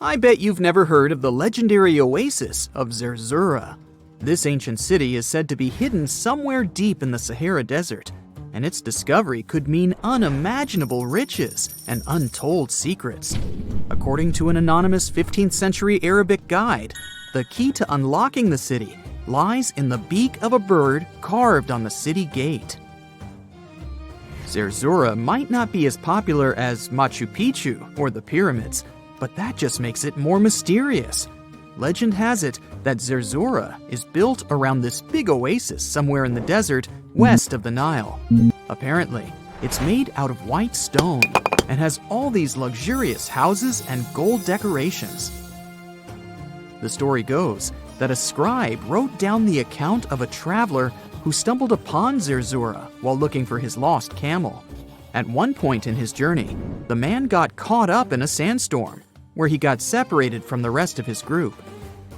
I bet you've never heard of the legendary oasis of Zerzura. This ancient city is said to be hidden somewhere deep in the Sahara Desert, and its discovery could mean unimaginable riches and untold secrets. According to an anonymous 15th century Arabic guide, the key to unlocking the city lies in the beak of a bird carved on the city gate. Zerzura might not be as popular as Machu Picchu or the pyramids, but that just makes it more mysterious. Legend has it that Zerzura is built around this big oasis somewhere in the desert west of the Nile. Apparently, it's made out of white stone and has all these luxurious houses and gold decorations. The story goes that a scribe wrote down the account of a traveler who stumbled upon Zerzura while looking for his lost camel. At one point in his journey, the man got caught up in a sandstorm, where he got separated from the rest of his group.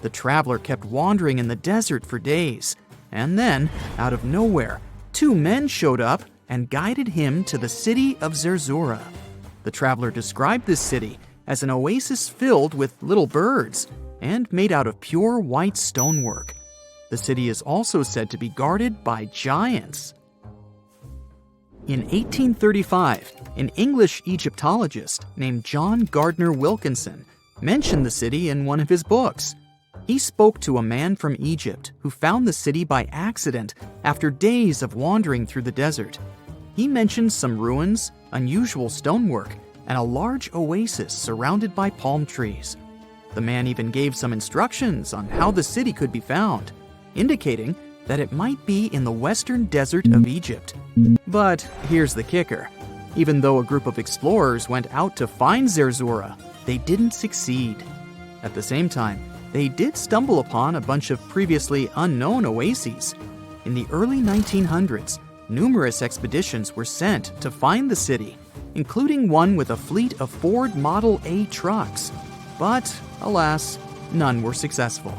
The traveler kept wandering in the desert for days, and then, out of nowhere, two men showed up and guided him to the city of Zerzura. The traveler described this city as an oasis filled with little birds and made out of pure white stonework. The city is also said to be guarded by giants. In 1835, an English Egyptologist named John Gardner Wilkinson mentioned the city in one of his books. He spoke to a man from Egypt who found the city by accident after days of wandering through the desert. He mentioned some ruins, unusual stonework, and a large oasis surrounded by palm trees. The man even gave some instructions on how the city could be found, indicating that it might be in the western desert of Egypt. But here's the kicker. Even though a group of explorers went out to find Zerzura, they didn't succeed. At the same time, they did stumble upon a bunch of previously unknown oases. In the early 1900s, numerous expeditions were sent to find the city, including one with a fleet of Ford Model A trucks. But, alas, none were successful.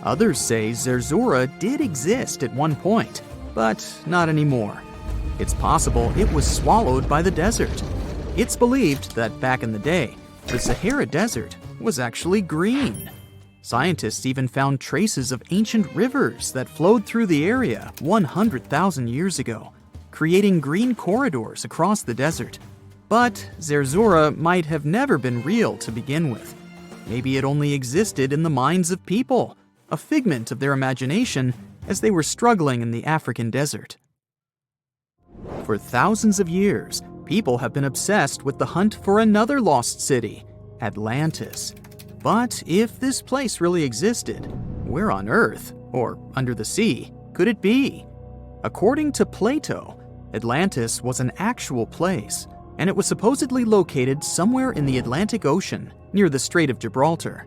Others say Zerzura did exist at one point, but not anymore. It's possible it was swallowed by the desert. It's believed that back in the day, the Sahara Desert was actually green. Scientists even found traces of ancient rivers that flowed through the area 100,000 years ago, creating green corridors across the desert. But Zerzura might have never been real to begin with. Maybe it only existed in the minds of people, a figment of their imagination as they were struggling in the African desert. For thousands of years, people have been obsessed with the hunt for another lost city, Atlantis. But if this place really existed, where on Earth, or under the sea, could it be? According to Plato, Atlantis was an actual place, and it was supposedly located somewhere in the Atlantic Ocean, near the Strait of Gibraltar.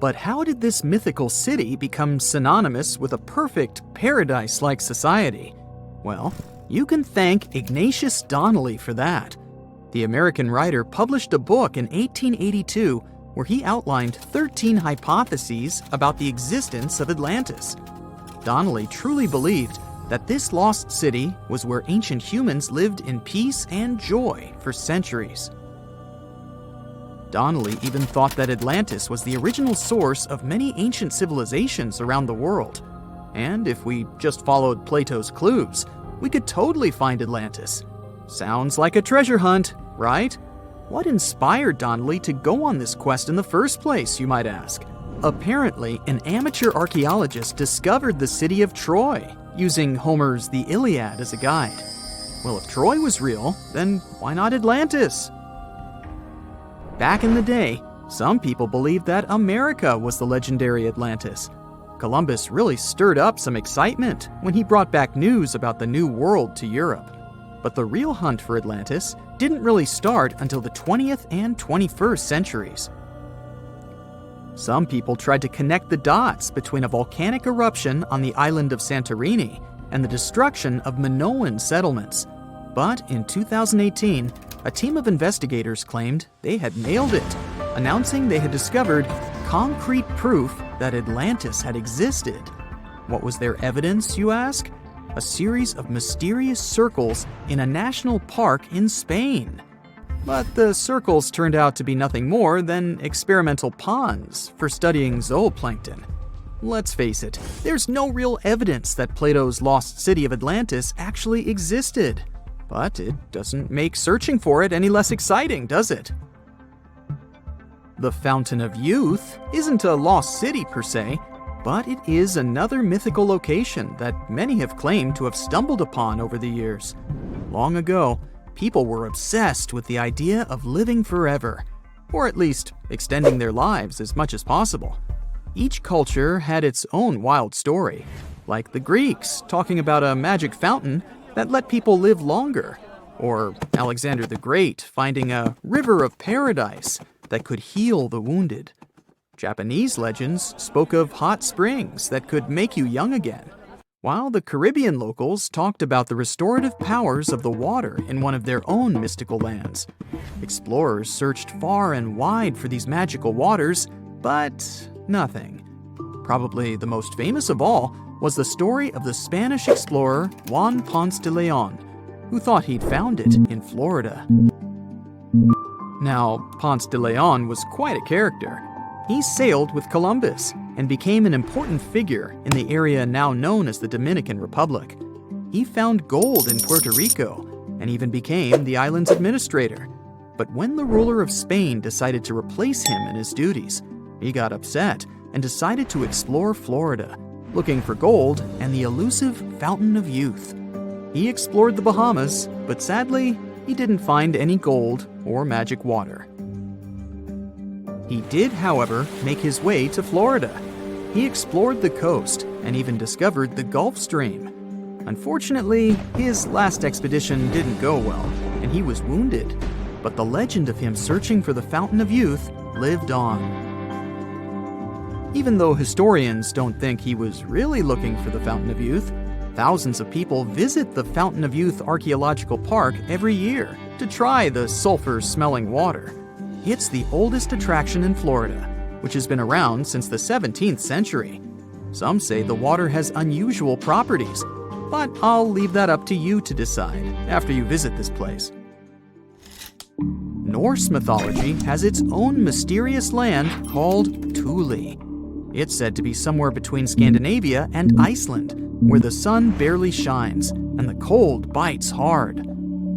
But how did this mythical city become synonymous with a perfect, paradise-like society? Well, you can thank Ignatius Donnelly for that. The American writer published a book in 1882 where he outlined 13 hypotheses about the existence of Atlantis. Donnelly truly believed that this lost city was where ancient humans lived in peace and joy for centuries. Donnelly even thought that Atlantis was the original source of many ancient civilizations around the world. And if we just followed Plato's clues, we could totally find Atlantis. Sounds like a treasure hunt, right? What inspired Donnelly to go on this quest in the first place, you might ask? Apparently, an amateur archaeologist discovered the city of Troy, using Homer's The Iliad as a guide. Well, if Troy was real, then why not Atlantis? Back in the day, some people believed that America was the legendary Atlantis. Columbus really stirred up some excitement when he brought back news about the New World to Europe. But the real hunt for Atlantis didn't really start until the 20th and 21st centuries. Some people tried to connect the dots between a volcanic eruption on the island of Santorini and the destruction of Minoan settlements. But in 2018, a team of investigators claimed they had nailed it, announcing they had discovered concrete proof that Atlantis had existed. What was their evidence, you ask? A series of mysterious circles in a national park in Spain. But the circles turned out to be nothing more than experimental ponds for studying zooplankton. Let's face it, there's no real evidence that Plato's lost city of Atlantis actually existed. But it doesn't make searching for it any less exciting, does it? The Fountain of Youth isn't a lost city per se, but it is another mythical location that many have claimed to have stumbled upon over the years. Long ago, people were obsessed with the idea of living forever, or at least extending their lives as much as possible. Each culture had its own wild story, like the Greeks talking about a magic fountain that let people live longer, or Alexander the Great finding a river of paradise that could heal the wounded. Japanese legends spoke of hot springs that could make you young again, while the Caribbean locals talked about the restorative powers of the water in one of their own mystical lands. Explorers searched far and wide for these magical waters, but nothing. Probably the most famous of all was the story of the Spanish explorer Juan Ponce de Leon, who thought he'd found it in Florida. Now, Ponce de Leon was quite a character. He sailed with Columbus and became an important figure in the area now known as the Dominican Republic. He found gold in Puerto Rico and even became the island's administrator. But when the ruler of Spain decided to replace him in his duties, he got upset and decided to explore Florida, looking for gold and the elusive Fountain of Youth. He explored the Bahamas, but sadly, he didn't find any gold or magic water. He did, however, make his way to Florida. He explored the coast and even discovered the Gulf Stream. Unfortunately, his last expedition didn't go well, and he was wounded. But the legend of him searching for the Fountain of Youth lived on. Even though historians don't think he was really looking for the Fountain of Youth, thousands of people visit the Fountain of Youth Archaeological Park every year to try the sulfur-smelling water. It's the oldest attraction in Florida, which has been around since the 17th century. Some say the water has unusual properties, but I'll leave that up to you to decide after you visit this place. Norse mythology has its own mysterious land called Thule. It's said to be somewhere between Scandinavia and Iceland, where the sun barely shines and the cold bites hard.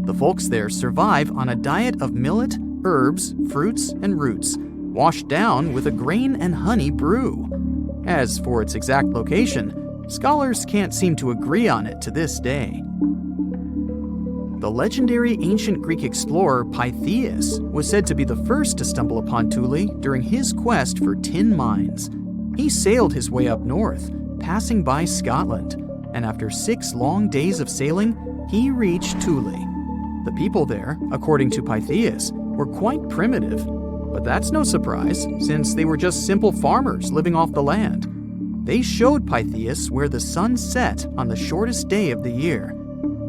The folks there survive on a diet of millet, herbs, fruits, and roots, washed down with a grain and honey brew. As for its exact location, scholars can't seem to agree on it to this day. The legendary ancient Greek explorer Pytheas was said to be the first to stumble upon Thule during his quest for tin mines. He sailed his way up north, passing by Scotland, and after 6 long days of sailing, he reached Thule. The people there, according to Pytheas, were quite primitive, but that's no surprise since they were just simple farmers living off the land. They showed Pytheas where the sun set on the shortest day of the year.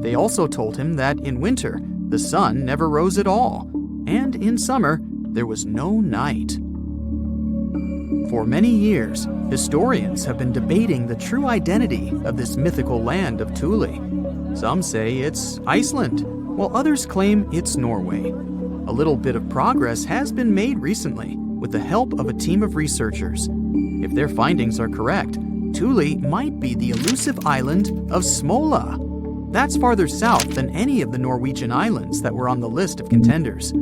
They also told him that in winter, the sun never rose at all, and in summer, there was no night. For many years, historians have been debating the true identity of this mythical land of Thule. Some say it's Iceland, while others claim it's Norway. A little bit of progress has been made recently with the help of a team of researchers. If their findings are correct, Thule might be the elusive island of Smola. That's farther south than any of the Norwegian islands that were on the list of contenders.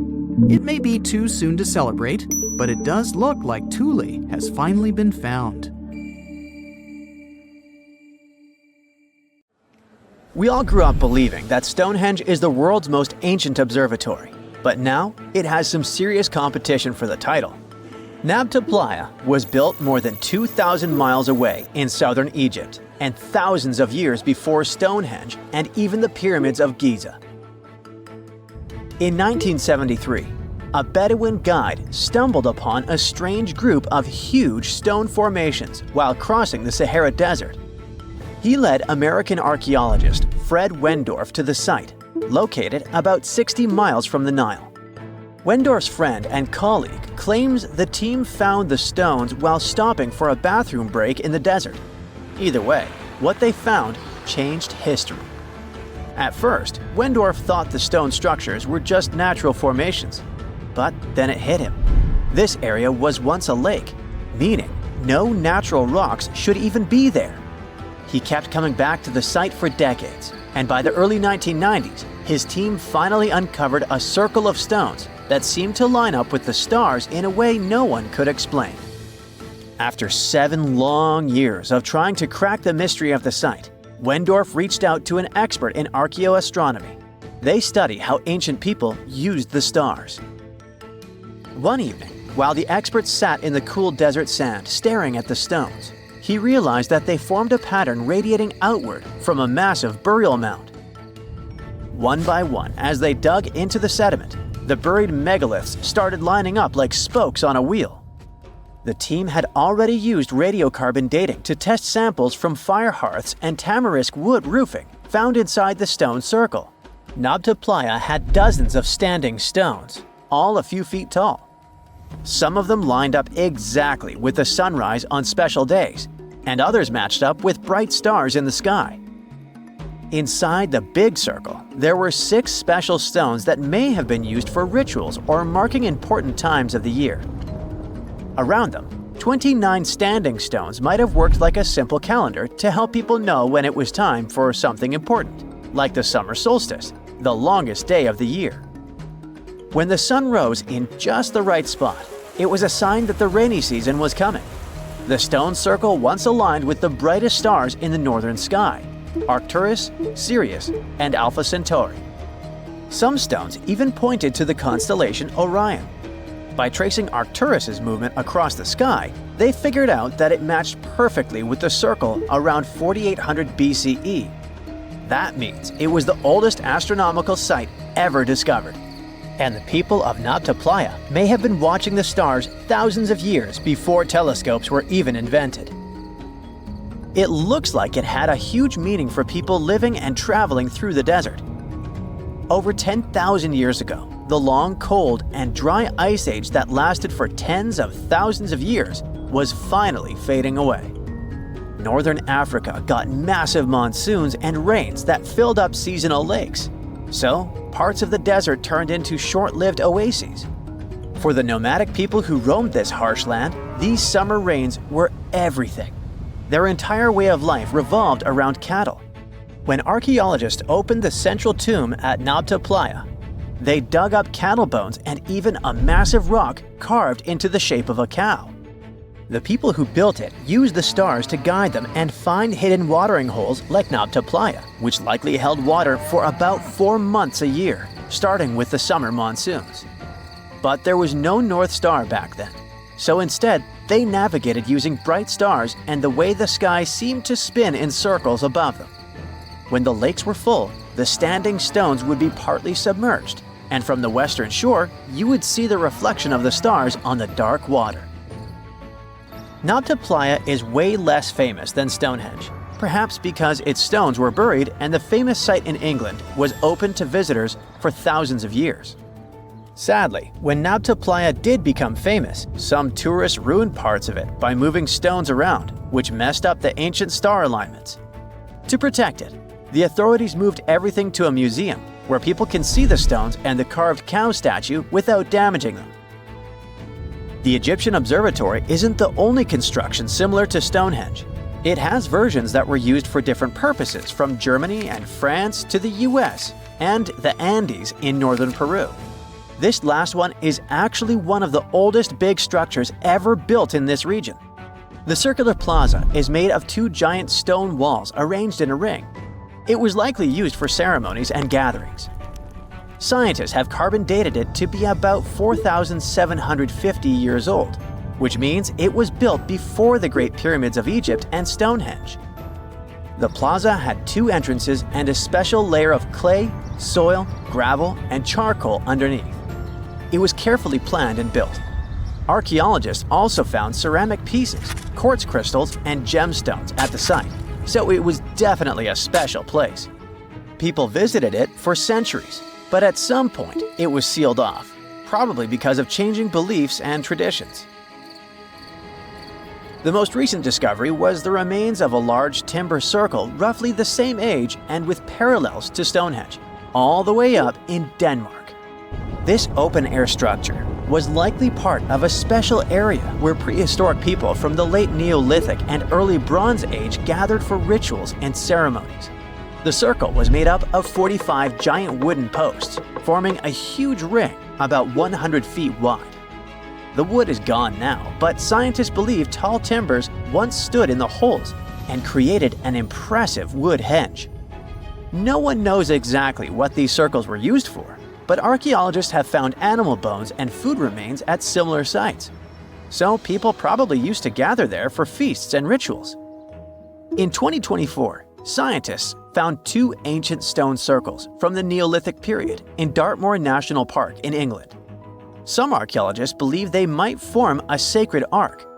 It may be too soon to celebrate, but it does look like Thule has finally been found. We all grew up believing that Stonehenge is the world's most ancient observatory, but now it has some serious competition for the title. Nabta Playa was built more than 2,000 miles away in southern Egypt, and thousands of years before Stonehenge and even the pyramids of Giza. In 1973, a Bedouin guide stumbled upon a strange group of huge stone formations while crossing the Sahara Desert. He led American archaeologist Fred Wendorf to the site, located about 60 miles from the Nile. Wendorf's friend and colleague claims the team found the stones while stopping for a bathroom break in the desert. Either way, what they found changed history. At first, Wendorf thought the stone structures were just natural formations. But then it hit him. This area was once a lake, meaning no natural rocks should even be there. He kept coming back to the site for decades, and by the early 1990s, his team finally uncovered a circle of stones that seemed to line up with the stars in a way no one could explain. After 7 long years of trying to crack the mystery of the site, Wendorf reached out to an expert in archaeoastronomy. They study how ancient people used the stars. One evening, while the expert sat in the cool desert sand staring at the stones, he realized that they formed a pattern radiating outward from a massive burial mound. One by one, as they dug into the sediment, the buried megaliths started lining up like spokes on a wheel. The team had already used radiocarbon dating to test samples from fire hearths and tamarisk wood roofing found inside the stone circle. Nabta Playa had dozens of standing stones, all a few feet tall. Some of them lined up exactly with the sunrise on special days, and others matched up with bright stars in the sky. Inside the big circle, there were 6 special stones that may have been used for rituals or marking important times of the year. Around them, 29 standing stones might have worked like a simple calendar to help people know when it was time for something important, like the summer solstice, the longest day of the year. When the sun rose in just the right spot, it was a sign that the rainy season was coming. The stone circle once aligned with the brightest stars in the northern sky: Arcturus, Sirius, and Alpha Centauri. Some stones even pointed to the constellation Orion. By tracing Arcturus's movement across the sky, they figured out that it matched perfectly with the circle around 4800 BCE. That means it was the oldest astronomical site ever discovered. And the people of Nabta Playa may have been watching the stars thousands of years before telescopes were even invented. It looks like it had a huge meaning for people living and traveling through the desert. Over 10,000 years ago, the long, cold, and dry ice age that lasted for tens of thousands of years was finally fading away. Northern Africa got massive monsoons and rains that filled up seasonal lakes. So, parts of the desert turned into short-lived oases. For the nomadic people who roamed this harsh land, these summer rains were everything. Their entire way of life revolved around cattle. When archaeologists opened the central tomb at Nabta Playa, they dug up cattle bones and even a massive rock carved into the shape of a cow. The people who built it used the stars to guide them and find hidden watering holes like Nabta Playa, which likely held water for about 4 months a year, starting with the summer monsoons. But there was no North Star back then, so instead they navigated using bright stars and the way the sky seemed to spin in circles above them. When the lakes were full, the standing stones would be partly submerged, and from the western shore, you would see the reflection of the stars on the dark water. Nabta Playa is way less famous than Stonehenge, perhaps because its stones were buried and the famous site in England was open to visitors for thousands of years. Sadly, when Nabta Playa did become famous, some tourists ruined parts of it by moving stones around, which messed up the ancient star alignments. To protect it, the authorities moved everything to a museum where people can see the stones and the carved cow statue without damaging them. The Egyptian observatory isn't the only construction similar to Stonehenge. It has versions that were used for different purposes from Germany and France to the US and the Andes in northern Peru. This last one is actually one of the oldest big structures ever built in this region. The circular plaza is made of 2 giant stone walls arranged in a ring. It was likely used for ceremonies and gatherings. Scientists have carbon dated it to be about 4,750 years old, which means it was built before the Great Pyramids of Egypt and Stonehenge. The plaza had 2 entrances and a special layer of clay, soil, gravel, and charcoal underneath. It was carefully planned and built. Archaeologists also found ceramic pieces, quartz crystals, and gemstones at the site, so it was definitely a special place. People visited it for centuries, but at some point it was sealed off, probably because of changing beliefs and traditions. The most recent discovery was the remains of a large timber circle roughly the same age and with parallels to Stonehenge, all the way up in Denmark. This open-air structure was likely part of a special area where prehistoric people from the late Neolithic and early Bronze Age gathered for rituals and ceremonies. The circle was made up of 45 giant wooden posts, forming a huge ring about 100 feet wide. The wood is gone now, but scientists believe tall timbers once stood in the holes and created an impressive wood henge. No one knows exactly what these circles were used for, but archaeologists have found animal bones and food remains at similar sites. So people probably used to gather there for feasts and rituals. In 2024, scientists found 2 ancient stone circles from the Neolithic period in Dartmoor National Park in England. Some archaeologists believe they might form a sacred ark.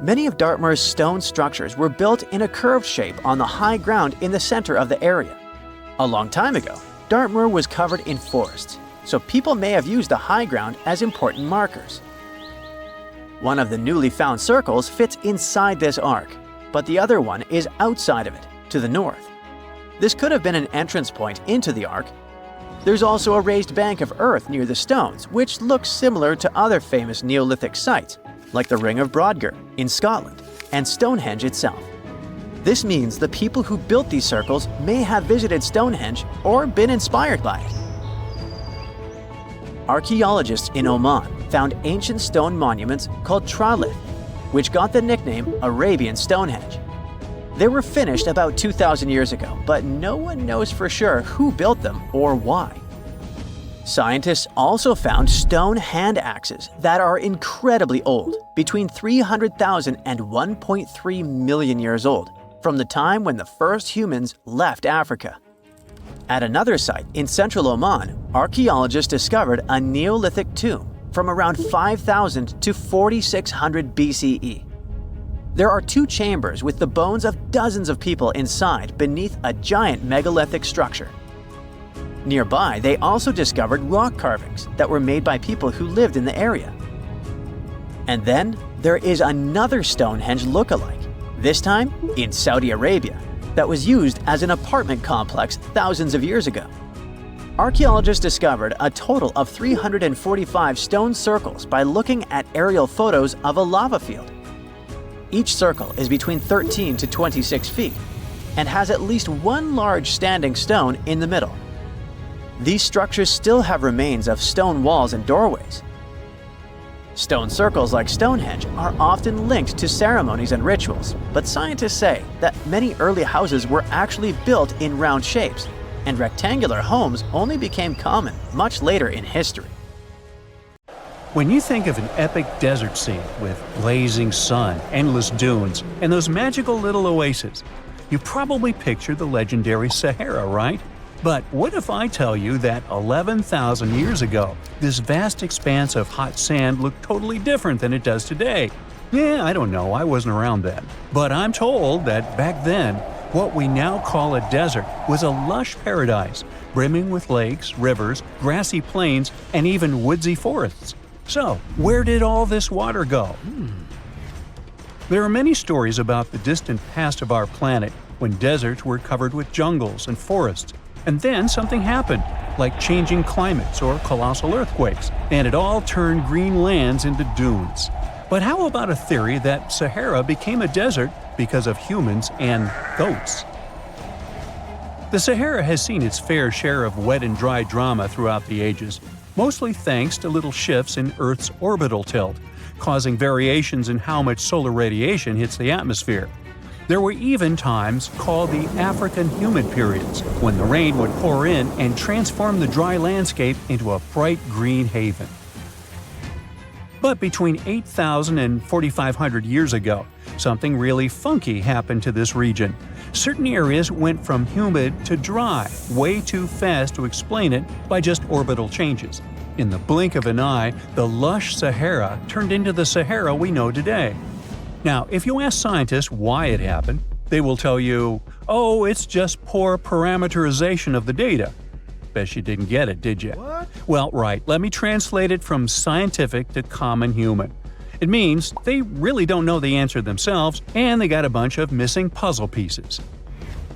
Many of Dartmoor's stone structures were built in a curved shape on the high ground in the center of the area. A long time ago, Dartmoor was covered in forests, so people may have used the high ground as important markers. One of the newly found circles fits inside this ark, but the other one is outside of it, to the north. This could have been an entrance point into the ark. There's also a raised bank of earth near the stones, which looks similar to other famous Neolithic sites, like the Ring of Brodgar in Scotland and Stonehenge itself. This means the people who built these circles may have visited Stonehenge or been inspired by it. Archaeologists in Oman found ancient stone monuments called tralith, which got the nickname Arabian Stonehenge. They were finished about 2,000 years ago, but no one knows for sure who built them or why. Scientists also found stone hand axes that are incredibly old, between 300,000 and 1.3 million years old, from the time when the first humans left Africa. At another site in central Oman, archaeologists discovered a Neolithic tomb from around 5,000 to 4,600 BCE. There are 2 chambers with the bones of dozens of people inside beneath a giant megalithic structure. Nearby, they also discovered rock carvings that were made by people who lived in the area. And then there is another Stonehenge look-alike, this time in Saudi Arabia, that was used as an apartment complex thousands of years ago. Archaeologists discovered a total of 345 stone circles by looking at aerial photos of a lava field. Each circle is between 13 to 26 feet and has at least one large standing stone in the middle. These structures still have remains of stone walls and doorways. Stone circles like Stonehenge are often linked to ceremonies and rituals, but scientists say that many early houses were actually built in round shapes, and rectangular homes only became common much later in history. When you think of an epic desert scene with blazing sun, endless dunes, and those magical little oases, you probably picture the legendary Sahara, right? But what if I tell you that 11,000 years ago, this vast expanse of hot sand looked totally different than it does today? Yeah, I don't know, I wasn't around then. But I'm told that back then, what we now call a desert was a lush paradise, brimming with lakes, rivers, grassy plains, and even woodsy forests. So, where did all this water go? There are many stories about the distant past of our planet when deserts were covered with jungles and forests, and then something happened, like changing climates or colossal earthquakes, and it all turned green lands into dunes. But how about a theory that Sahara became a desert because of humans and goats? The Sahara has seen its fair share of wet and dry drama throughout the ages, mostly thanks to little shifts in Earth's orbital tilt, causing variations in how much solar radiation hits the atmosphere. There were even times called the African humid periods, when the rain would pour in and transform the dry landscape into a bright green haven. But between 8,000 and 4,500 years ago, something really funky happened to this region. Certain areas went from humid to dry, way too fast to explain it by just orbital changes. In the blink of an eye, the lush Sahara turned into the Sahara we know today. Now, if you ask scientists why it happened, they will tell you, oh, it's just poor parameterization of the data. Bet you didn't get it, did you? What? Well, right, let me translate it from scientific to common human. It means they really don't know the answer themselves, and they got a bunch of missing puzzle pieces.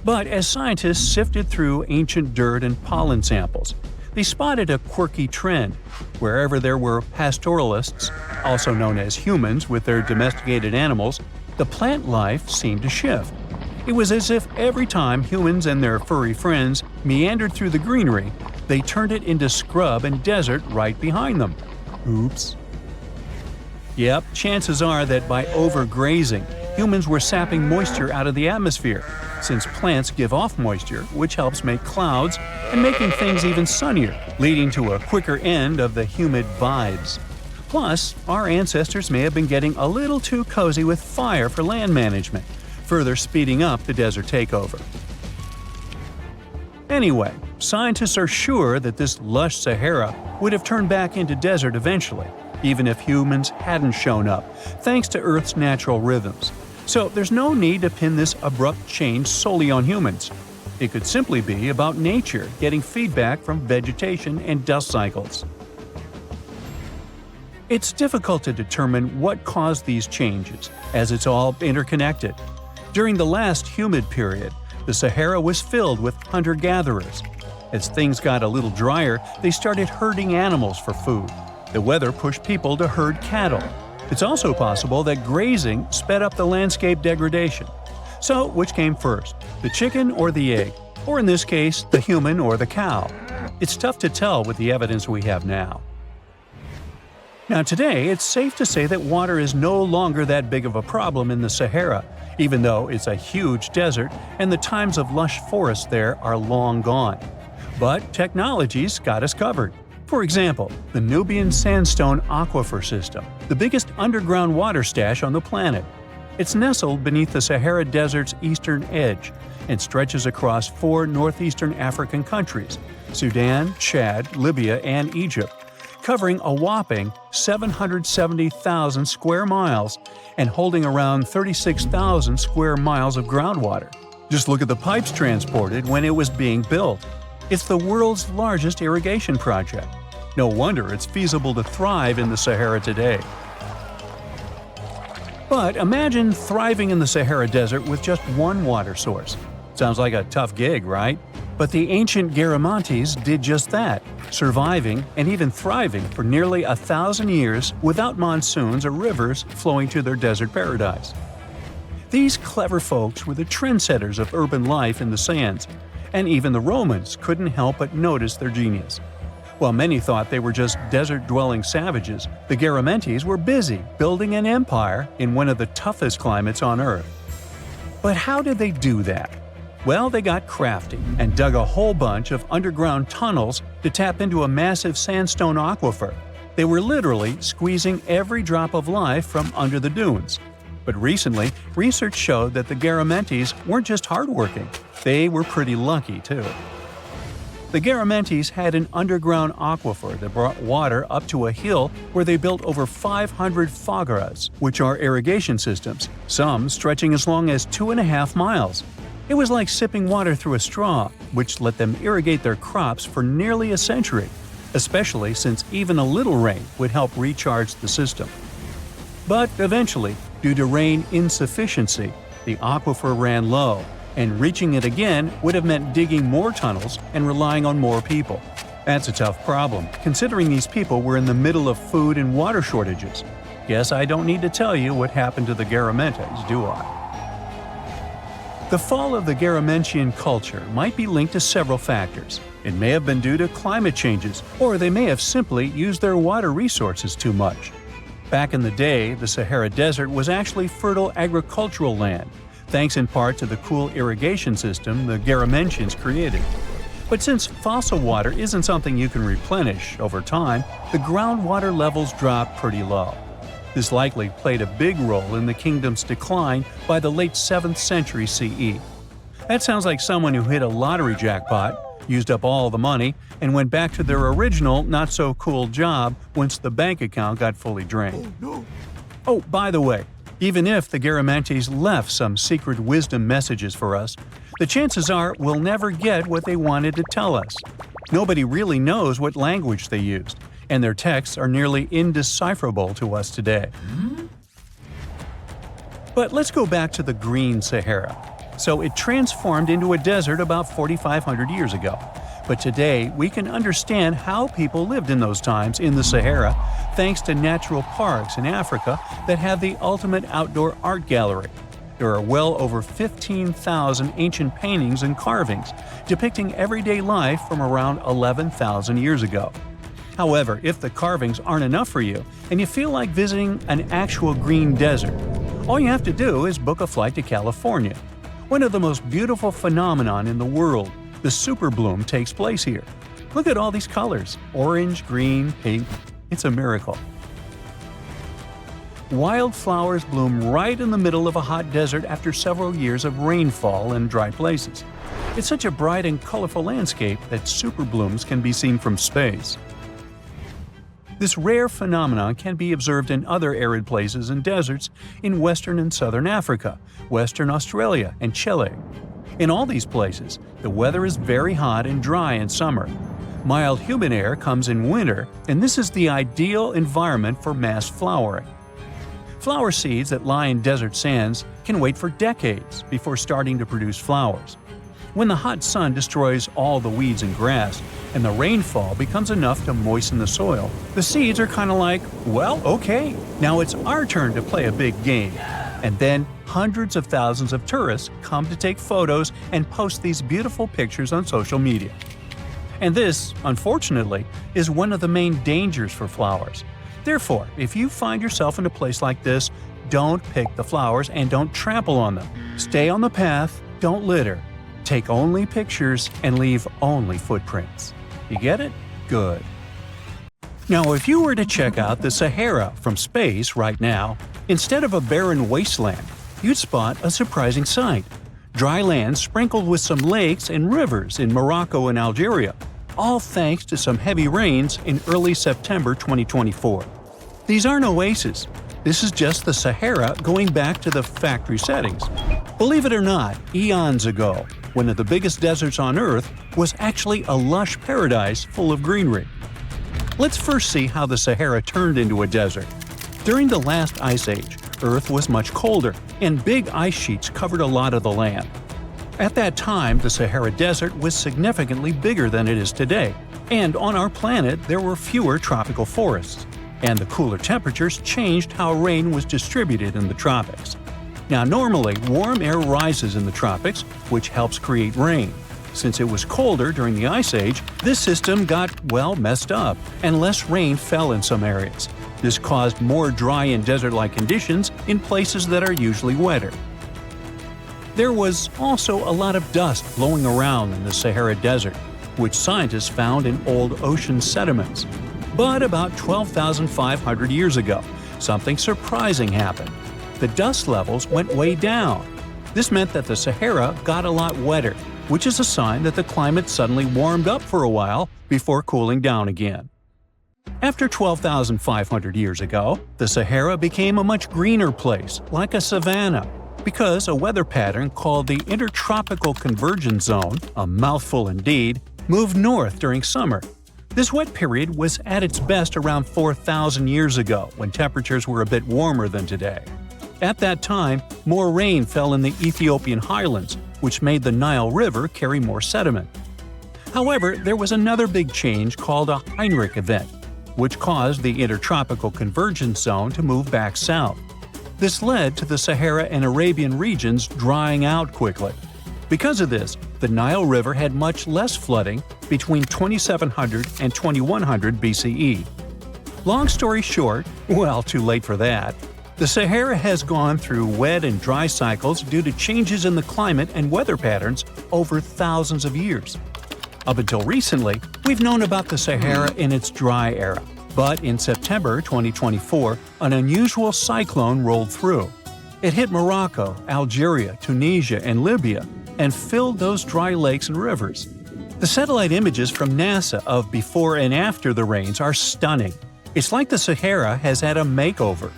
But as scientists sifted through ancient dirt and pollen samples, they spotted a quirky trend. Wherever there were pastoralists, also known as humans with their domesticated animals, the plant life seemed to shift. It was as if every time humans and their furry friends meandered through the greenery, they turned it into scrub and desert right behind them. Oops. Yep, chances are that by overgrazing, humans were sapping moisture out of the atmosphere, since plants give off moisture, which helps make clouds and making things even sunnier, leading to a quicker end of the humid vibes. Plus, our ancestors may have been getting a little too cozy with fire for land management, further speeding up the desert takeover. Anyway, scientists are sure that this lush Sahara would have turned back into desert eventually, even if humans hadn't shown up, thanks to Earth's natural rhythms. So there's no need to pin this abrupt change solely on humans. It could simply be about nature getting feedback from vegetation and dust cycles. It's difficult to determine what caused these changes, as it's all interconnected. During the last humid period, the Sahara was filled with hunter-gatherers. As things got a little drier, they started herding animals for food. The weather pushed people to herd cattle. It's also possible that grazing sped up the landscape degradation. So, which came first, the chicken or the egg? Or in this case, the human or the cow? It's tough to tell with the evidence we have now. Now today, it's safe to say that water is no longer that big of a problem in the Sahara, even though it's a huge desert and the times of lush forests there are long gone. But technology's got us covered. For example, the Nubian Sandstone Aquifer System, the biggest underground water stash on the planet. It's nestled beneath the Sahara Desert's eastern edge and stretches across 4 northeastern African countries – Sudan, Chad, Libya, and Egypt, covering a whopping 770,000 square miles and holding around 36,000 square miles of groundwater. Just look at the pipes transported when it was being built. It's the world's largest irrigation project. No wonder it's feasible to thrive in the Sahara today. But imagine thriving in the Sahara Desert with just one water source. Sounds like a tough gig, right? But the ancient Garamantes did just that, surviving and even thriving for nearly 1,000 years without monsoons or rivers flowing to their desert paradise. These clever folks were the trendsetters of urban life in the sands, and even the Romans couldn't help but notice their genius. While many thought they were just desert-dwelling savages, the Garamantes were busy building an empire in one of the toughest climates on Earth. But how did they do that? Well, they got crafty and dug a whole bunch of underground tunnels to tap into a massive sandstone aquifer. They were literally squeezing every drop of life from under the dunes. But recently, research showed that the Garamantes weren't just hardworking, they were pretty lucky too. The Garamantes had an underground aquifer that brought water up to a hill where they built over 500 fogaras, which are irrigation systems, some stretching as long as 2.5 miles. It was like sipping water through a straw, which let them irrigate their crops for nearly a century, especially since even a little rain would help recharge the system. But eventually, due to rain insufficiency, the aquifer ran low, and reaching it again would have meant digging more tunnels and relying on more people. That's a tough problem, considering these people were in the middle of food and water shortages. Guess I don't need to tell you what happened to the Garamantes, do I? The fall of the Garamentian culture might be linked to several factors. It may have been due to climate changes, or they may have simply used their water resources too much. Back in the day, the Sahara Desert was actually fertile agricultural land, thanks in part to the cool irrigation system the Garamentians created. But since fossil water isn't something you can replenish over time, the groundwater levels dropped pretty low. This likely played a big role in the kingdom's decline by the late 7th century CE. That sounds like someone who hit a lottery jackpot, used up all the money, and went back to their original not-so-cool job once the bank account got fully drained. Oh, by the way, even if the Garamantes left some secret wisdom messages for us, the chances are we'll never get what they wanted to tell us. Nobody really knows what language they used, and their texts are nearly indecipherable to us today. But let's go back to the green Sahara. So it transformed into a desert about 4,500 years ago. But today, we can understand how people lived in those times in the Sahara thanks to natural parks in Africa that have the ultimate outdoor art gallery. There are well over 15,000 ancient paintings and carvings depicting everyday life from around 11,000 years ago. However, if the carvings aren't enough for you and you feel like visiting an actual green desert, all you have to do is book a flight to California. One of the most beautiful phenomenon in the world, the superbloom, takes place here. Look at all these colors: orange, green, pink. It's a miracle. Wildflowers bloom right in the middle of a hot desert after several years of rainfall in dry places. It's such a bright and colorful landscape that superblooms can be seen from space. This rare phenomenon can be observed in other arid places and deserts in western and southern Africa, Western Australia, and Chile. In all these places, the weather is very hot and dry in summer. Mild humid air comes in winter, and this is the ideal environment for mass flowering. Flower seeds that lie in desert sands can wait for decades before starting to produce flowers. When the hot sun destroys all the weeds and grass, and the rainfall becomes enough to moisten the soil, the seeds are kind of like, well, okay, now it's our turn to play a big game. And then hundreds of thousands of tourists come to take photos and post these beautiful pictures on social media. And this, unfortunately, is one of the main dangers for flowers. Therefore, if you find yourself in a place like this, don't pick the flowers and don't trample on them. Stay on the path, don't litter. Take only pictures and leave only footprints. You get it? Good. Now, if you were to check out the Sahara from space right now, instead of a barren wasteland, you'd spot a surprising sight. Dry land sprinkled with some lakes and rivers in Morocco and Algeria, all thanks to some heavy rains in early September 2024. These aren't oases. This is just the Sahara going back to the factory settings. Believe it or not, eons ago, one of the biggest deserts on Earth was actually a lush paradise full of greenery. Let's first see how the Sahara turned into a desert. During the last ice age, Earth was much colder, and big ice sheets covered a lot of the land. At that time, the Sahara Desert was significantly bigger than it is today, and on our planet there were fewer tropical forests. And the cooler temperatures changed how rain was distributed in the tropics. Now, normally, warm air rises in the tropics, which helps create rain. Since it was colder during the Ice Age, this system got, well, messed up, and less rain fell in some areas. This caused more dry and desert-like conditions in places that are usually wetter. There was also a lot of dust blowing around in the Sahara Desert, which scientists found in old ocean sediments. But about 12,500 years ago, something surprising happened. The dust levels went way down. This meant that the Sahara got a lot wetter, which is a sign that the climate suddenly warmed up for a while before cooling down again. After 12,500 years ago, the Sahara became a much greener place, like a savanna, because a weather pattern called the Intertropical Convergence Zone, a mouthful indeed, moved north during summer. This wet period was at its best around 4,000 years ago, when temperatures were a bit warmer than today. At that time, more rain fell in the Ethiopian highlands, which made the Nile River carry more sediment. However, there was another big change called a Heinrich event, which caused the Intertropical Convergence Zone to move back south. This led to the Sahara and Arabian regions drying out quickly. Because of this, the Nile River had much less flooding between 2700 and 2100 BCE. Long story short, well, too late for that. The Sahara has gone through wet and dry cycles due to changes in the climate and weather patterns over thousands of years. Up until recently, we've known about the Sahara in its dry era. But in September 2024, an unusual cyclone rolled through. It hit Morocco, Algeria, Tunisia, and Libya, and filled those dry lakes and rivers. The satellite images from NASA of before and after the rains are stunning. It's like the Sahara has had a makeover.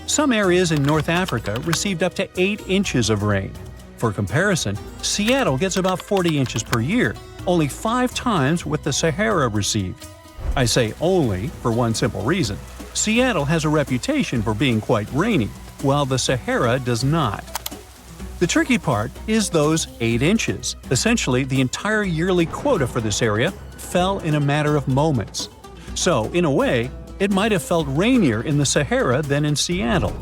Some areas in North Africa received up to 8 inches of rain. For comparison, Seattle gets about 40 inches per year, only 5 times what the Sahara received. I say only for one simple reason. Seattle has a reputation for being quite rainy, while the Sahara does not. The tricky part is those 8 inches. Essentially, the entire yearly quota for this area fell in a matter of moments. So, in a way, it might have felt rainier in the Sahara than in Seattle.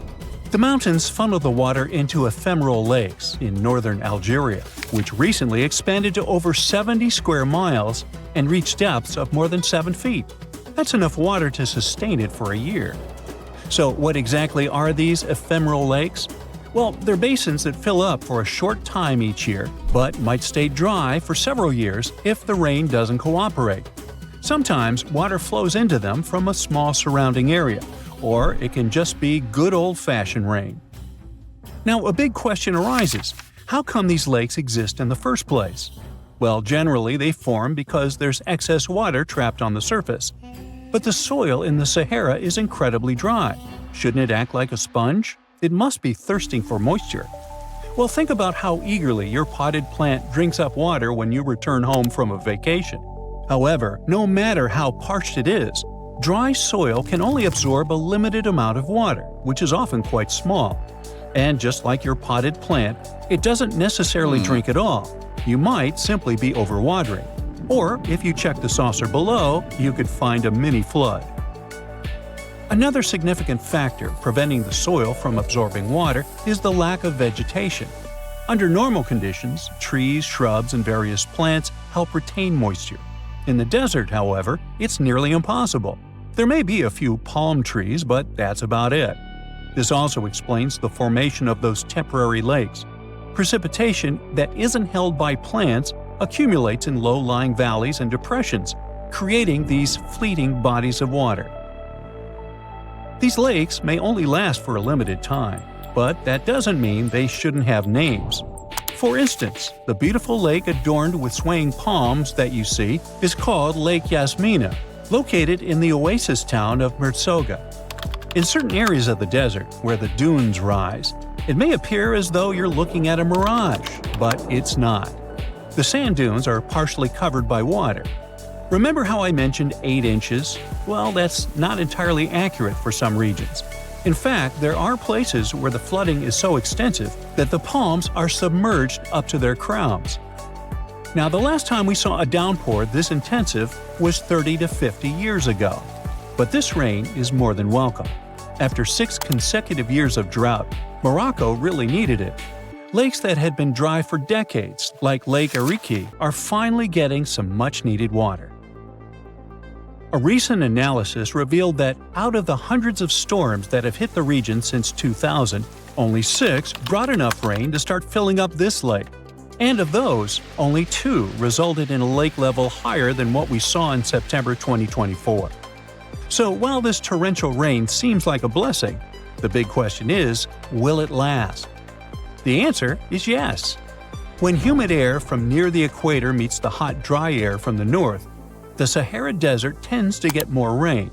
The mountains funnel the water into ephemeral lakes in northern Algeria, which recently expanded to over 70 square miles and reached depths of more than 7 feet. That's enough water to sustain it for a year. So what exactly are these ephemeral lakes? Well, they're basins that fill up for a short time each year, but might stay dry for several years if the rain doesn't cooperate. Sometimes water flows into them from a small surrounding area, or it can just be good old-fashioned rain. Now, a big question arises: how come these lakes exist in the first place? Well, generally they form because there's excess water trapped on the surface. But the soil in the Sahara is incredibly dry. Shouldn't it act like a sponge? It must be thirsting for moisture. Well, think about how eagerly your potted plant drinks up water when you return home from a vacation. However, no matter how parched it is, dry soil can only absorb a limited amount of water, which is often quite small. And just like your potted plant, it doesn't necessarily drink it all. You might simply be overwatering. Or, if you check the saucer below, you could find a mini flood. Another significant factor preventing the soil from absorbing water is the lack of vegetation. Under normal conditions, trees, shrubs, and various plants help retain moisture. In the desert, however, it's nearly impossible. There may be a few palm trees, but that's about it. This also explains the formation of those temporary lakes. Precipitation that isn't held by plants accumulates in low-lying valleys and depressions, creating these fleeting bodies of water. These lakes may only last for a limited time, but that doesn't mean they shouldn't have names. For instance, the beautiful lake adorned with swaying palms that you see is called Lake Yasmina, located in the oasis town of Merzoga. In certain areas of the desert, where the dunes rise, it may appear as though you're looking at a mirage, but it's not. The sand dunes are partially covered by water. Remember how I mentioned 8 inches? Well, that's not entirely accurate for some regions. In fact, there are places where the flooding is so extensive that the palms are submerged up to their crowns. Now, the last time we saw a downpour this intensive was 30 to 50 years ago. But this rain is more than welcome. After 6 consecutive years of drought, Morocco really needed it. Lakes that had been dry for decades, like Lake Ariki, are finally getting some much-needed water. A recent analysis revealed that out of the hundreds of storms that have hit the region since 2000, only 6 brought enough rain to start filling up this lake. And of those, only 2 resulted in a lake level higher than what we saw in September 2024. So while this torrential rain seems like a blessing, the big question is, will it last? The answer is yes. When humid air from near the equator meets the hot, dry air from the north, the Sahara Desert tends to get more rain.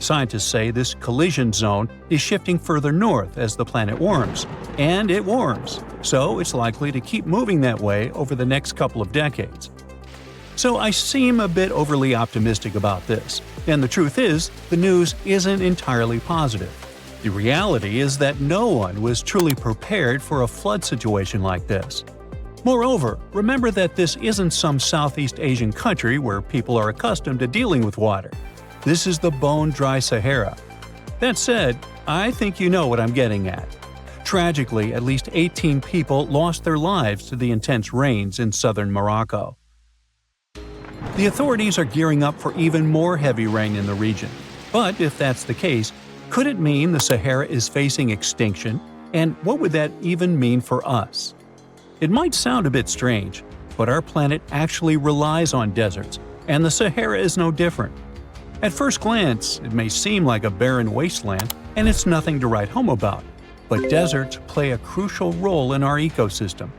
Scientists say this collision zone is shifting further north as the planet warms, and it warms, so it's likely to keep moving that way over the next couple of decades. So I seem a bit overly optimistic about this, and the truth is, the news isn't entirely positive. The reality is that no one was truly prepared for a flood situation like this. Moreover, remember that this isn't some Southeast Asian country where people are accustomed to dealing with water. This is the bone-dry Sahara. That said, I think you know what I'm getting at. Tragically, at least 18 people lost their lives to the intense rains in southern Morocco. The authorities are gearing up for even more heavy rain in the region. But if that's the case, could it mean the Sahara is facing extinction? And what would that even mean for us? It might sound a bit strange, but our planet actually relies on deserts, and the Sahara is no different. At first glance, it may seem like a barren wasteland, and it's nothing to write home about. But deserts play a crucial role in our ecosystem.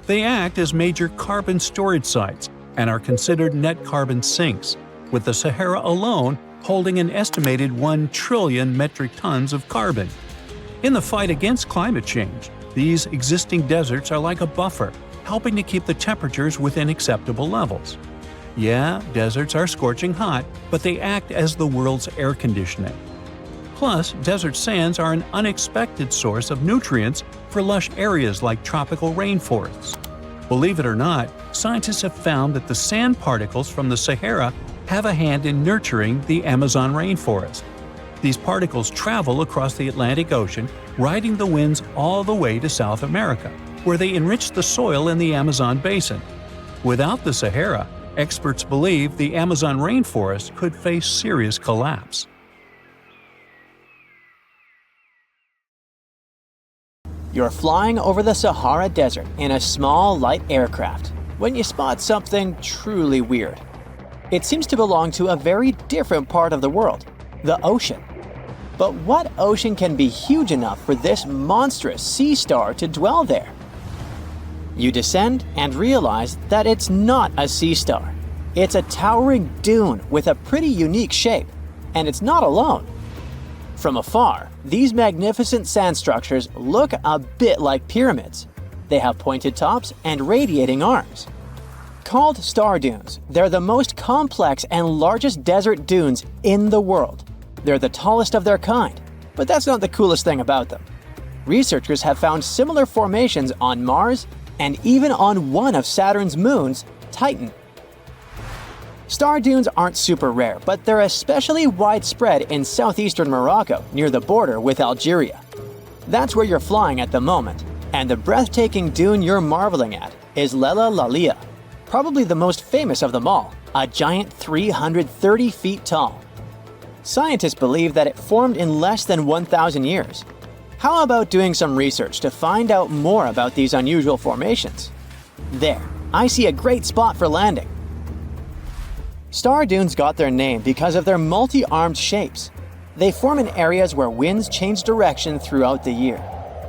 They act as major carbon storage sites and are considered net carbon sinks, with the Sahara alone holding an estimated 1 trillion metric tons of carbon. In the fight against climate change, these existing deserts are like a buffer, helping to keep the temperatures within acceptable levels. Yeah, deserts are scorching hot, but they act as the world's air conditioning. Plus, desert sands are an unexpected source of nutrients for lush areas like tropical rainforests. Believe it or not, scientists have found that the sand particles from the Sahara have a hand in nurturing the Amazon rainforest. These particles travel across the Atlantic Ocean, riding the winds all the way to South America, where they enrich the soil in the Amazon basin. Without the Sahara, experts believe the Amazon rainforest could face serious collapse. You're flying over the Sahara Desert in a small, light aircraft when you spot something truly weird. It seems to belong to a very different part of the world, the ocean. But what ocean can be huge enough for this monstrous sea star to dwell there? You descend and realize that it's not a sea star. It's a towering dune with a pretty unique shape, and it's not alone. From afar, these magnificent sand structures look a bit like pyramids. They have pointed tops and radiating arms. Called star dunes, they're the most complex and largest desert dunes in the world. They're the tallest of their kind, but that's not the coolest thing about them. Researchers have found similar formations on Mars and even on one of Saturn's moons, Titan. Star dunes aren't super rare, but they're especially widespread in southeastern Morocco near the border with Algeria. That's where you're flying at the moment, and the breathtaking dune you're marveling at is Lella Lalia, probably the most famous of them all, a giant 330 feet tall. Scientists believe that it formed in less than 1,000 years. How about doing some research to find out more about these unusual formations? There, I see a great spot for landing. Star dunes got their name because of their multi-armed shapes. They form in areas where winds change direction throughout the year.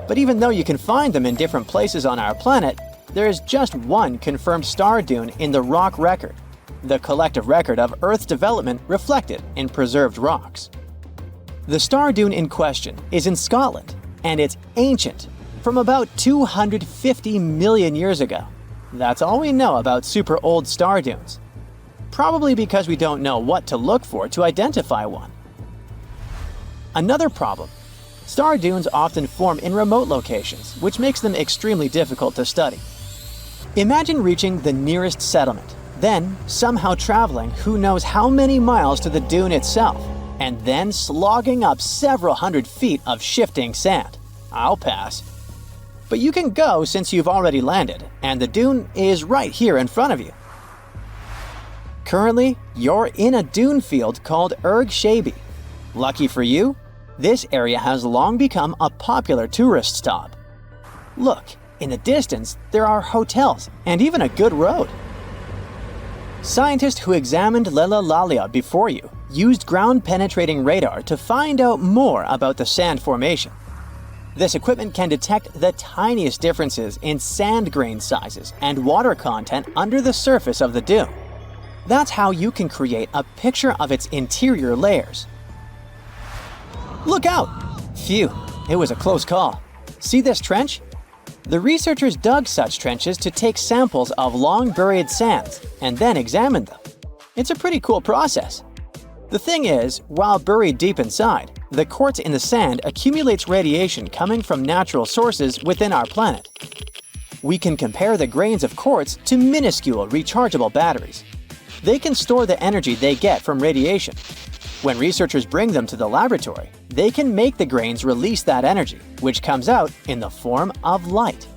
But even though you can find them in different places on our planet, there is just one confirmed star dune in the rock record, the collective record of Earth's development reflected in preserved rocks. The star dune in question is in Scotland, and it's ancient, from about 250 million years ago. That's all we know about super old star dunes. Probably because we don't know what to look for to identify one. Another problem: star dunes often form in remote locations, which makes them extremely difficult to study. Imagine reaching the nearest settlement, then somehow traveling who knows how many miles to the dune itself, and then slogging up several hundred feet of shifting sand. I'll pass. But you can go since you've already landed, and the dune is right here in front of you. Currently, you're in a dune field called Erg Shabi. Lucky for you, this area has long become a popular tourist stop. Look, in the distance, there are hotels and even a good road. Scientists who examined Lella Lalia before you used ground-penetrating radar to find out more about the sand formation. This equipment can detect the tiniest differences in sand grain sizes and water content under the surface of the dune. That's how you can create a picture of its interior layers. Look out! Phew, it was a close call. See this trench? The researchers dug such trenches to take samples of long-buried sands and then examine them. It's a pretty cool process. The thing is, while buried deep inside, the quartz in the sand accumulates radiation coming from natural sources within our planet. We can compare the grains of quartz to minuscule rechargeable batteries. They can store the energy they get from radiation. When researchers bring them to the laboratory, they can make the grains release that energy, which comes out in the form of light.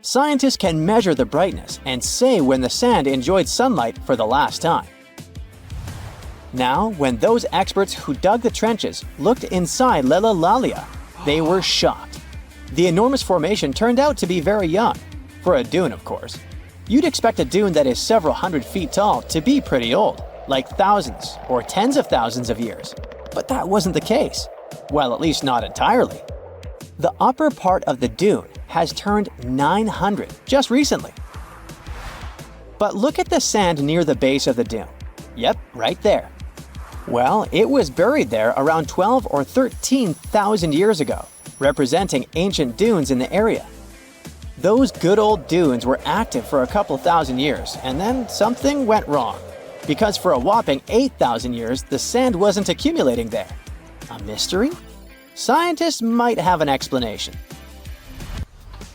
Scientists can measure the brightness and say when the sand enjoyed sunlight for the last time. Now, when those experts who dug the trenches looked inside Lella Lalia, they were shocked. The enormous formation turned out to be very young, for a dune, of course. You'd expect a dune that is several hundred feet tall to be pretty old, like thousands or tens of thousands of years. But that wasn't the case. Well, at least not entirely. The upper part of the dune has turned 900 just recently. But look at the sand near the base of the dune. Yep, right there. Well, it was buried there around 12 or 13,000 years ago, representing ancient dunes in the area. Those good old dunes were active for a couple thousand years, and then something went wrong. Because for a whopping 8,000 years, the sand wasn't accumulating there. A mystery? Scientists might have an explanation.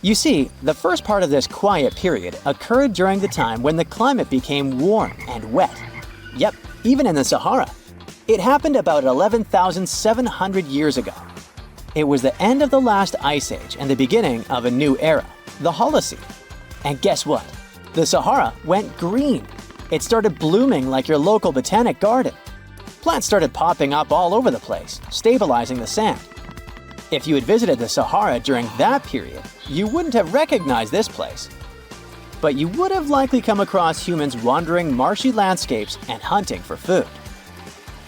You see, the first part of this quiet period occurred during the time when the climate became warm and wet. Yep, even in the Sahara. It happened about 11,700 years ago. It was the end of the last ice age and the beginning of a new era, the Holocene. And guess what? The Sahara went green. It started blooming like your local botanic garden. Plants started popping up all over the place, stabilizing the sand. If you had visited the Sahara during that period, you wouldn't have recognized this place. But you would have likely come across humans wandering marshy landscapes and hunting for food.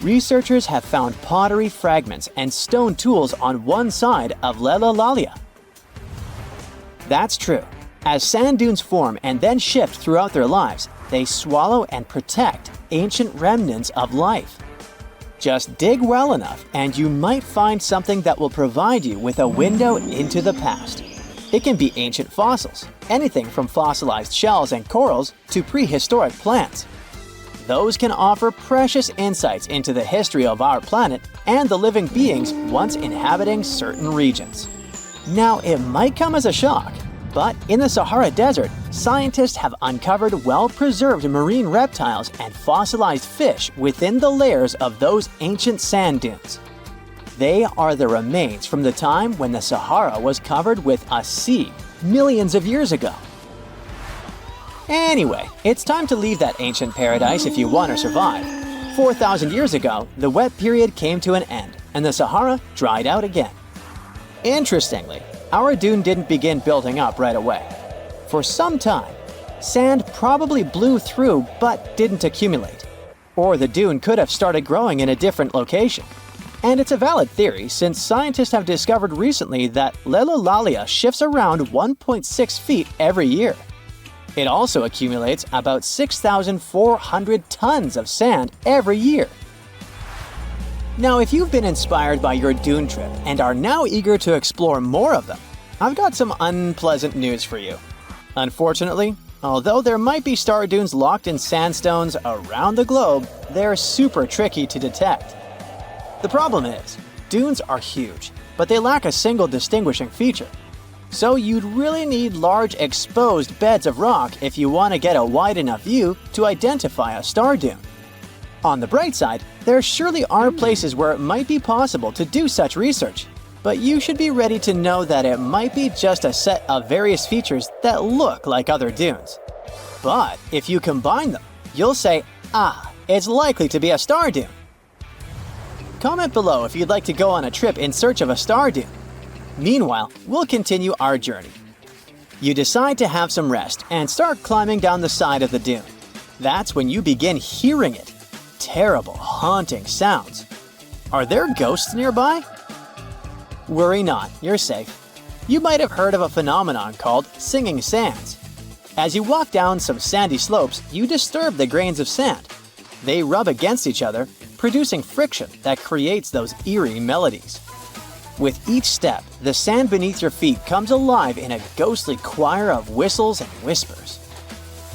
Researchers have found pottery fragments and stone tools on one side of Playa. That's true. As sand dunes form and then shift throughout their lives, they swallow and protect ancient remnants of life. Just dig well enough and you might find something that will provide you with a window into the past. It can be ancient fossils, anything from fossilized shells and corals to prehistoric plants. Those can offer precious insights into the history of our planet and the living beings once inhabiting certain regions. Now, it might come as a shock, but in the Sahara Desert, scientists have uncovered well-preserved marine reptiles and fossilized fish within the layers of those ancient sand dunes. They are the remains from the time when the Sahara was covered with a sea millions of years ago. Anyway, it's time to leave that ancient paradise if you want to survive. 4,000 years ago, the wet period came to an end, and the Sahara dried out again. Interestingly, our dune didn't begin building up right away. For some time, sand probably blew through but didn't accumulate. Or the dune could have started growing in a different location. And it's a valid theory since scientists have discovered recently that Playa shifts around 1.6 feet every year. It also accumulates about 6,400 tons of sand every year. Now, if you've been inspired by your dune trip and are now eager to explore more of them, I've got some unpleasant news for you. Unfortunately, although there might be star dunes locked in sandstones around the globe, they're super tricky to detect. The problem is, dunes are huge, but they lack a single distinguishing feature. So you'd really need large exposed beds of rock if you want to get a wide enough view to identify a star dune. On the bright side, there surely are places where it might be possible to do such research, but you should be ready to know that it might be just a set of various features that look like other dunes. But if you combine them, you'll say, it's likely to be a star dune. Comment below if you'd like to go on a trip in search of a star dune. Meanwhile, we'll continue our journey. You decide to have some rest and start climbing down the side of the dune. That's when you begin hearing it. Terrible, haunting sounds. Are there ghosts nearby? Worry not, you're safe. You might have heard of a phenomenon called singing sands. As you walk down some sandy slopes, you disturb the grains of sand. They rub against each other, producing friction that creates those eerie melodies. With each step, the sand beneath your feet comes alive in a ghostly choir of whistles and whispers.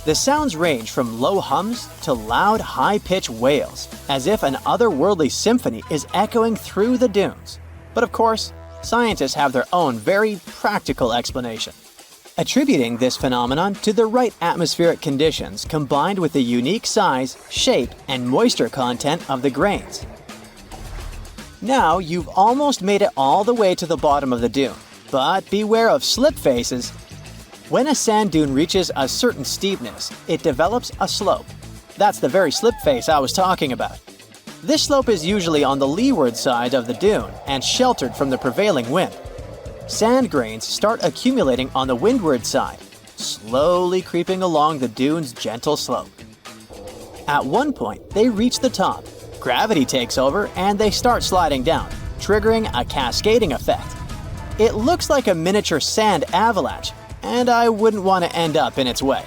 The sounds range from low hums to loud, high-pitched wails, as if an otherworldly symphony is echoing through the dunes. But of course, scientists have their own very practical explanation, attributing this phenomenon to the right atmospheric conditions combined with the unique size, shape, and moisture content of the grains. Now you've almost made it all the way to the bottom of the dune, but beware of slip faces. When a sand dune reaches a certain steepness, it develops a slope. That's the very slip face I was talking about. This slope is usually on the leeward side of the dune and sheltered from the prevailing wind. Sand grains start accumulating on the windward side, slowly creeping along the dune's gentle slope. At one point, they reach the top. Gravity takes over and they start sliding down, triggering a cascading effect. It looks like a miniature sand avalanche, and I wouldn't want to end up in its way.